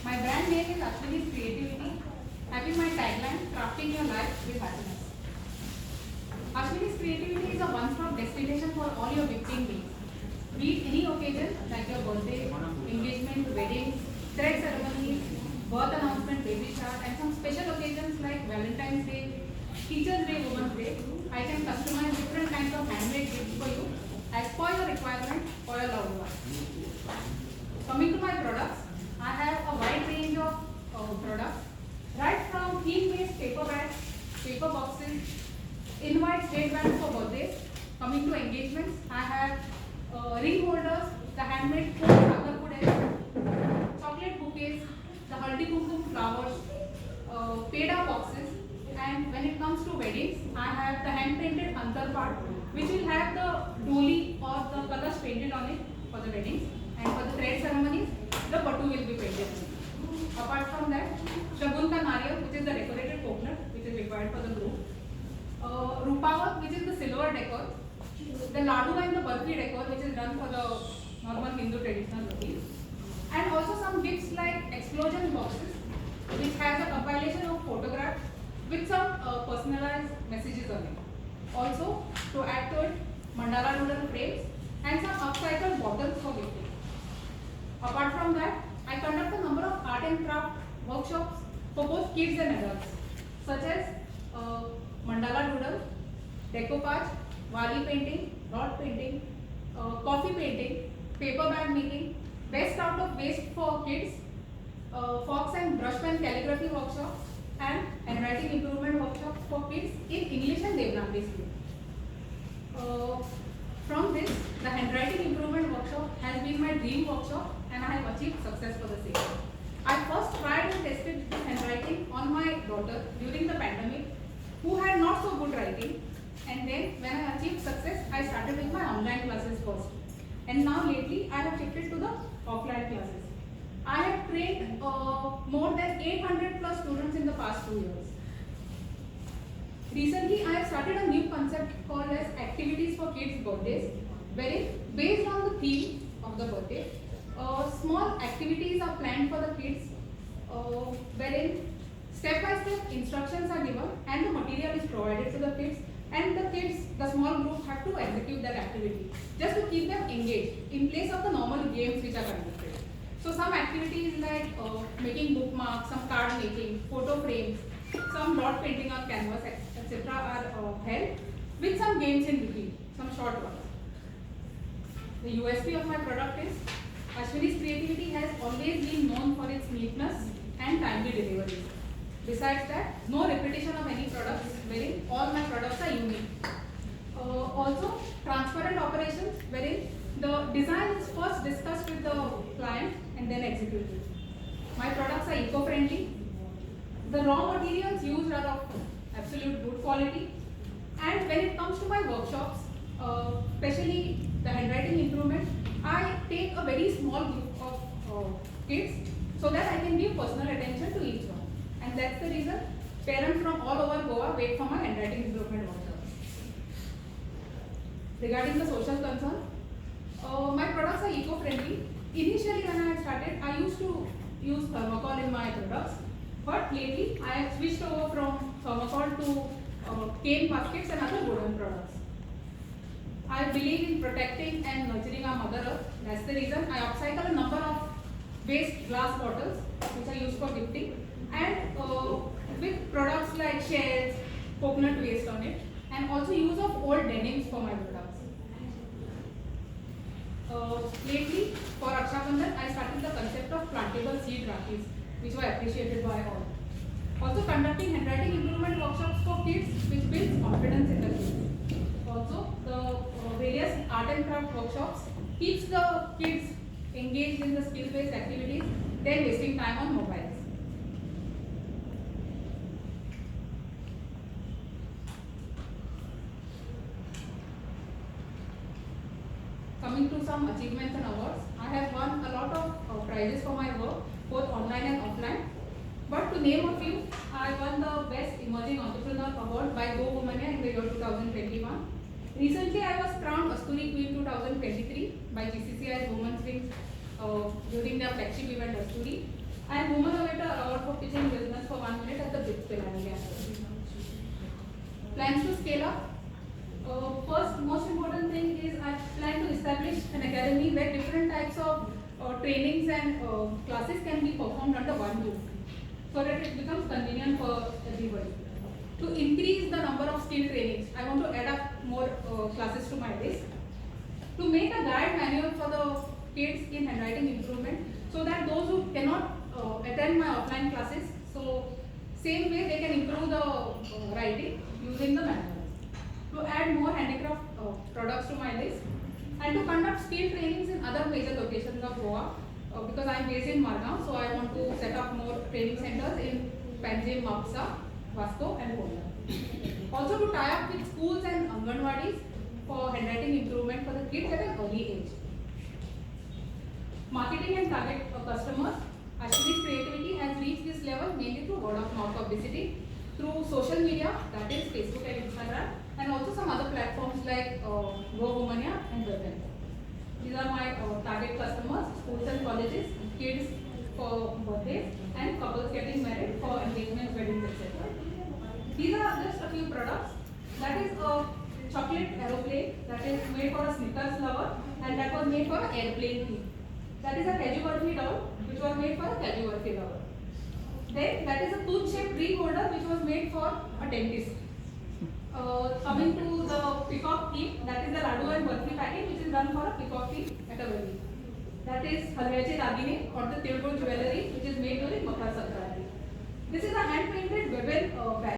My brand name is Ashwini's Creativity, having my tagline, crafting your life with happiness. Ashwini's Creativity is a one-stop destination for all your gifting needs. Be it any occasion like your birthday, engagement, wedding, thread ceremonies, birth announcement, baby shower, and some special occasions like Valentine's Day, Teachers' Day, Women's Day, I can customize different kinds of handmade gifts for you as per your requirement for your loved one. Coming to my products, I have a wide range of products, right from theme-based paper bags, paper boxes, invite bands for birthdays. Coming to engagements, I have ring holders, the handmade chocolate bouquets, the haldi kumkum flowers, peda boxes, and when it comes to weddings, I have the hand painted antar part, which will have the doli or the colors painted on it for the weddings, and for the thread ceremonies, the patu will be painted. Apart from that, shagun ka nariyal, which is the decorated coconut, which is required for the groom. Rupavat, which is the silver decor, the ladu and the barfi decor, which is done for the normal Hindu traditional routine, and also some gifts like explosion boxes, which has a compilation of photographs with some personalized messages on it. Also, to add to it, mandala doodle frames and some upcycled bottles for gifting. Apart from that, I conduct a number of art and craft workshops for both kids and adults, such as mandala doodle, decoupage, wali painting, dot painting, coffee painting, paper bag making, best out of waste for kids, fox and brush pen calligraphy workshop, and handwriting improvement workshop for kids in English and Devanagari script. From this, the handwriting improvement workshop has been my dream workshop, and I have achieved success for the same. I first tried and tested this handwriting on my daughter during the pandemic, who had not so good writing, and then when I achieved success, I started with my online classes first, and now lately I have shifted to the offline classes. I have trained more than 800 plus students in the past 2 years. Recently, I have started a new concept called as activities for kids' birthdays, wherein based on the theme of the birthday, small activities are planned for the kids, wherein step-by-step instructions are given and the material is provided to the kids, and the small group have to execute that activity just to keep them engaged in place of the normal games which are conducted. So some activities like making bookmarks, some card making, photo frames, some dot painting on canvas, etc. are held with some games in between, some short ones. The USP of my product is Ashwini's Creativity has always been known for its neatness and timely delivery. Besides that, no repetition of any products, wherein all my products are unique. Also, transparent operations, wherein the design is first discussed with the client and then executed. My products are eco-friendly. The raw materials used are of absolute good quality. And when it comes to my workshops, especially the handwriting improvement, I take a very small group of kids so that I can give personal attention to each one. And that's the reason parents from all over Goa wait for my handwriting improvement workshops. Regarding the social concern, my products are eco-friendly. Initially when I started, I used to use thermocol in my products, but lately I have switched over from thermocol to cane baskets and other wooden products. I believe in protecting and nurturing our Mother Earth. That's the reason I upcycle a number of waste glass bottles which are used for gifting, and with products like shells, coconut waste on it, and also use of old denims for my products. Lately, for Raksha Bandhan, I started the concept of plantable seed rakis, which were appreciated by all. Also conducting handwriting improvement workshops for kids, which builds confidence in the kids. Also, the various art and craft workshops keeps the kids engaged in the skill-based activities, then wasting time on mobiles. Coming to some achievements and awards, I have won a lot of prizes for my work, both online and offline. But to name a few, I won the Best Emerging Entrepreneur Award by Go Womania in the year 2021. Recently, I was crowned Asturi Queen 2023 by GCCI Women's Wing during their flagship event Asturi. And Woman Award for pitching business for 1 minute at the Big Pilani. Plans to scale up. First, most important thing is I plan to establish an academy where different types of trainings and classes can be performed under one roof, so that it becomes convenient for everybody. To increase the number of skill trainings, I want to add up more classes to my list. To make a guide manual for the kids in handwriting improvement, so that those who cannot attend my offline classes, so same way they can improve the writing using the manual. To add more handicraft products to my list, and to conduct skill trainings in other major locations of Goa, because I am based in Margao, so I want to set up more training centers in Panjim, Mapsa, Vasco and Konda. Also to tie up with schools and Anganwadis for handwriting improvement for the kids at an early age. Marketing and target customers. Ashwini's creativity has reached this level mainly through word of mouth publicity, through social media, that is Facebook and Instagram, and also some other platforms like GoWomania and Webin. These are my target customers: schools and colleges, kids for birthdays, and couples getting married for engagement, weddings, etc. These are just a few products. That is a chocolate aeroplane that is made for a Snickers lover, and that was made for an airplane theme. That is a Kaju Burfi doll, which was made for a Kaju Burfi lover. Then that is a tooth-shaped ring holder, which was made for a dentist. Coming to the peacock theme, that is the Ladu and Burfi packet, which is done for a peacock theme at a wedding. That is Halveche Dagine or the Tilgur jewelry, which is made during Makar Sankranti. This is a hand-painted Webin bag.